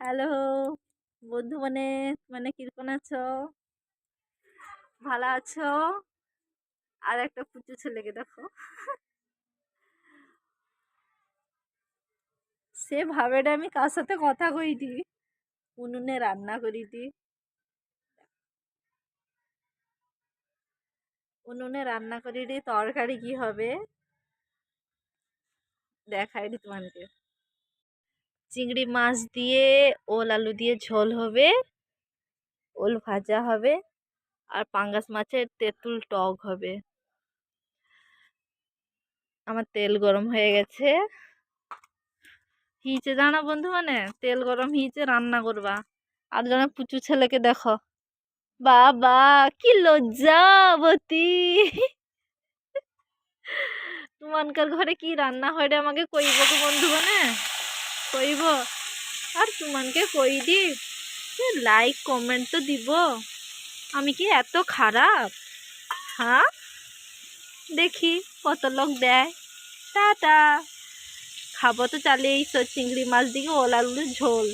Hello বন্ধু, মানে কিরকম আছো? ভালো আছো? আর একটা পুচু ছেলেকে দেখো, সে ভাবে না আমি কার সাথে কথা কইটি। উনুনে রান্না করিটি, উনুনে রান্না করিটি তরকারি কি হবে দেখাইটি তোমাকে। চিংড়ি মাছ দিয়ে ওল আলু দিয়ে ঝোল হবে, ওল ভাজা হবে, আর পাঙ্গাস মাছের তেঁতুল টক হবে। আমার তেল গরম হয়ে গেছে, হিচে জানা বন্ধু, তেল গরম হিচে রান্না করবা। আর যেন পুচু ছেলেকে দেখো, বাবা কি লজ্জাবতী। তোমানকার ঘরে কি রান্না হয় রে আমাকে কইব তো বন্ধু, কইব। আর তোমানকে কই দি, লাইক কমেন্ট তো দিব। আমি কি এত খারাপ? হ্যাঁ, দেখি কত লোক দেয়। টাটা। খাবো তো চালিয়ে চিংড়ি মাছ দিয়ে ওল আলুর ঝোল।